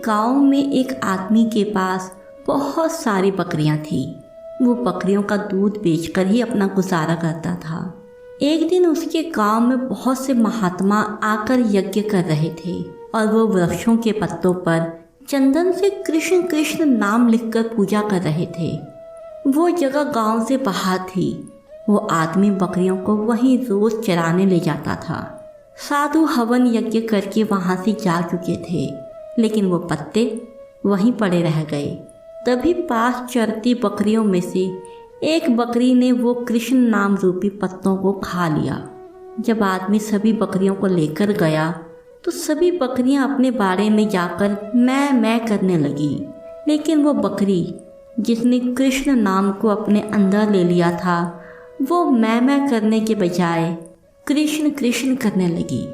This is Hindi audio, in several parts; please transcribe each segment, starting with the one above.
गांव में एक आदमी के पास बहुत सारी बकरियां थी। वो बकरियों का दूध बेचकर ही अपना गुजारा करता था। एक दिन उसके गांव में बहुत से महात्मा आकर यज्ञ कर रहे थे और वो वृक्षों के पत्तों पर चंदन से कृष्ण कृष्ण नाम लिखकर पूजा कर रहे थे। वो जगह गांव से बाहर थी। वो आदमी बकरियों को वहीं रोज चराने ले जाता था। साधु हवन यज्ञ करके वहां से जा चुके थे, लेकिन वो पत्ते वहीं पड़े रह गए। तभी पास चरती बकरियों में से एक बकरी ने वो कृष्ण नाम रूपी पत्तों को खा लिया। जब आदमी सभी बकरियों को लेकर गया तो सभी बकरियां अपने बाड़े में जाकर मैं करने लगी, लेकिन वो बकरी जिसने कृष्ण नाम को अपने अंदर ले लिया था वो मैं करने के बजाय कृष्ण कृष्ण करने लगी,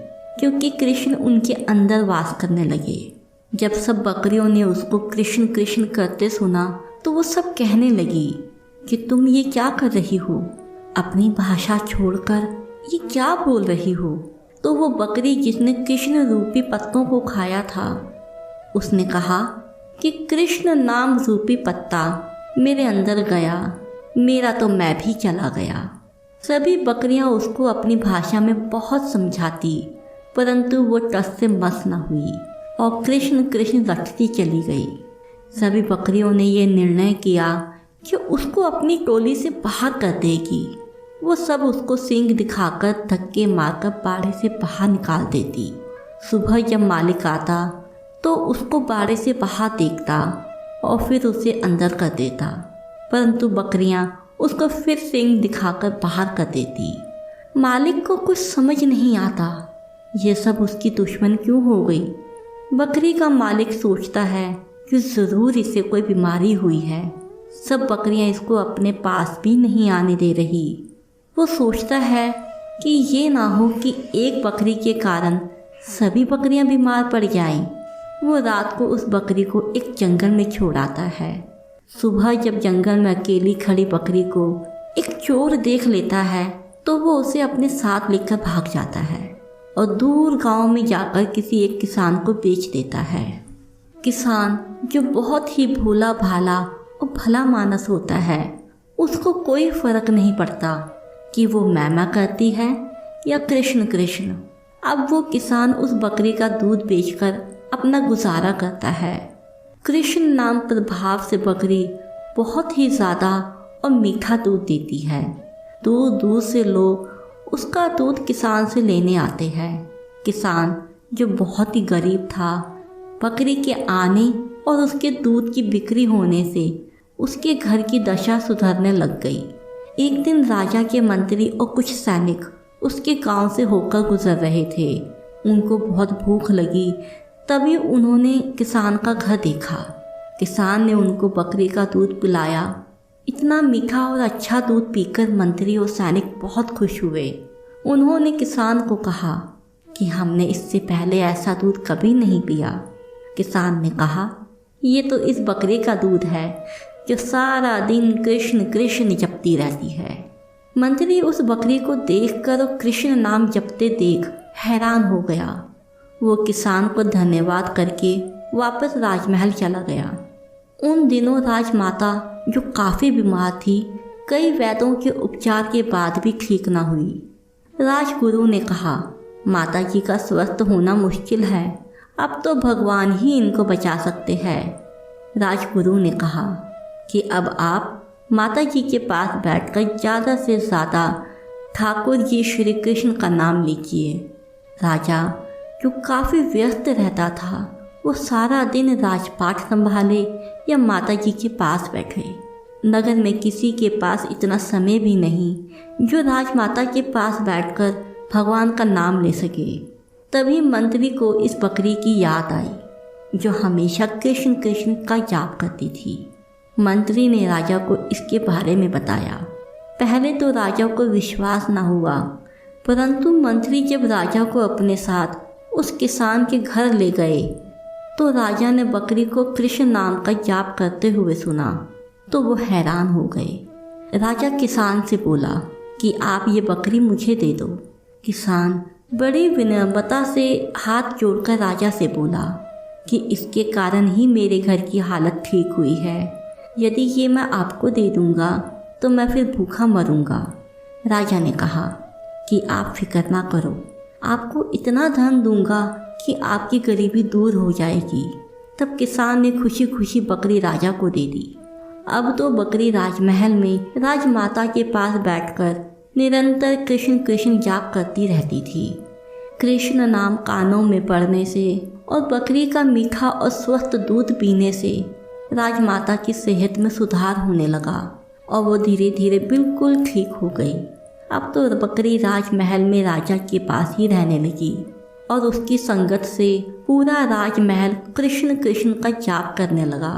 क्योंकि कृष्ण उनके अंदर वास करने लगे। जब सब बकरियों ने उसको कृष्ण कृष्ण करते सुना तो वो सब कहने लगी कि तुम ये क्या कर रही हो, अपनी भाषा छोड़कर ये क्या बोल रही हो। तो वो बकरी जिसने कृष्ण रूपी पत्तों को खाया था उसने कहा कि कृष्ण नाम रूपी पत्ता मेरे अंदर गया, मेरा तो मैं भी चला गया। सभी बकरियां उसको अपनी भाषा में बहुत समझाती, परंतु वो टस से मस न हुई और कृष्ण कृष्ण रटती चली गई। सभी बकरियों ने ये निर्णय किया कि उसको अपनी टोली से बाहर कर देगी। वो सब उसको सींग दिखाकर धक्के मारकर बाड़े से बाहर निकाल देती। सुबह जब मालिक आता तो उसको बाड़े से बाहर देखता और फिर उसे अंदर कर देता, परंतु बकरियां उसको फिर सींग दिखाकर बाहर कर देती। मालिक को कुछ समझ नहीं आता, ये सब उसकी दुश्मन क्यों हो गई। बकरी का मालिक सोचता है कि ज़रूर इसे कोई बीमारी हुई है। सब बकरियां इसको अपने पास भी नहीं आने दे रही। वो सोचता है कि ये ना हो कि एक बकरी के कारण सभी बकरियां बीमार पड़ जाएं। वो रात को उस बकरी को एक जंगल में छोड़ आता है। सुबह जब जंगल में अकेली खड़ी बकरी को एक चोर देख लेता है तो वो उसे अपने साथ लेकर भाग जाता है और दूर गांव में जाकर किसी एक किसान को बेच देता है। किसान जो बहुत ही भोला भाला और भला मानस होता है, उसको कोई फर्क नहीं पड़ता कि वो मैमा करती है या कृष्ण कृष्ण। अब वो किसान उस बकरी का दूध बेचकर अपना गुजारा करता है। कृष्ण नाम प्रभाव से बकरी बहुत ही ज़्यादा और मीठा दूध देती है। दूर दूर से लोग उसका दूध किसान से लेने आते हैं। किसान जो बहुत ही गरीब था, बकरी के आने और उसके दूध की बिक्री होने से उसके घर की दशा सुधरने लग गई। एक दिन राजा के मंत्री और कुछ सैनिक उसके गांव से होकर गुजर रहे थे। उनको बहुत भूख लगी, तभी उन्होंने किसान का घर देखा। किसान ने उनको बकरी का दूध पिलाया। इतना मीठा और अच्छा दूध पीकर मंत्री और सैनिक बहुत खुश हुए। उन्होंने किसान को कहा कि हमने इससे पहले ऐसा दूध कभी नहीं पिया। किसान ने कहा, ये तो इस बकरी का दूध है जो सारा दिन कृष्ण कृष्ण जपती रहती है। मंत्री उस बकरी को देखकर और कृष्ण नाम जपते देख हैरान हो गया। वो किसान को धन्यवाद करके वापस राजमहल चला गया। उन दिनों राजमाता जो काफ़ी बीमार थी, कई वैद्यों के उपचार के बाद भी ठीक न हुई। राजगुरु ने कहा, माता जी का स्वस्थ होना मुश्किल है, अब तो भगवान ही इनको बचा सकते हैं। राजगुरु ने कहा कि अब आप माता जी के पास बैठकर ज़्यादा से ज़्यादा ठाकुर जी श्री कृष्ण का नाम लीजिए। राजा जो काफ़ी व्यस्त रहता था, वो सारा दिन राजपाट संभाले या माता जी के पास बैठे। नगर में किसी के पास इतना समय भी नहीं जो राजमाता के पास बैठकर भगवान का नाम ले सके। तभी मंत्री को इस बकरी की याद आई जो हमेशा कृष्ण कृष्ण का जाप करती थी। मंत्री ने राजा को इसके बारे में बताया। पहले तो राजा को विश्वास न हुआ, परंतु मंत्री जब राजा को अपने साथ उस किसान के घर ले गए तो राजा ने बकरी को कृष्ण नाम का जाप करते हुए सुना तो वो हैरान हो गए। राजा किसान से बोला कि आप ये बकरी मुझे दे दो। किसान बड़ी विनम्रता से हाथ जोड़कर राजा से बोला कि इसके कारण ही मेरे घर की हालत ठीक हुई है। यदि ये मैं आपको दे दूँगा तो मैं फिर भूखा मरूंगा। राजा ने कहा कि आप फिक्र ना करो, आपको इतना धन दूंगा कि आपकी गरीबी दूर हो जाएगी। तब किसान ने खुशी खुशी बकरी राजा को दे दी। अब तो बकरी राजमहल में राजमाता के पास बैठकर निरंतर कृष्ण कृष्ण जाप करती रहती थी। कृष्ण नाम कानों में पड़ने से और बकरी का मीठा और स्वस्थ दूध पीने से राजमाता की सेहत में सुधार होने लगा और वो धीरे धीरे बिल्कुल ठीक हो गई। अब तो बकरी राजमहल में राजा के पास ही रहने लगी और उसकी संगत से पूरा राजमहल कृष्ण कृष्ण का जाप करने लगा।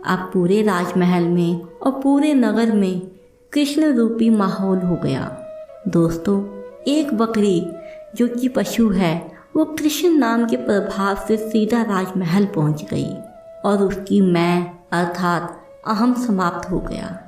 अब पूरे राजमहल में और पूरे नगर में कृष्ण रूपी माहौल हो गया। दोस्तों, एक बकरी जो कि पशु है, वो कृष्ण नाम के प्रभाव से सीधा राजमहल पहुंच गई और उसकी मैं अर्थात अहम समाप्त हो गया।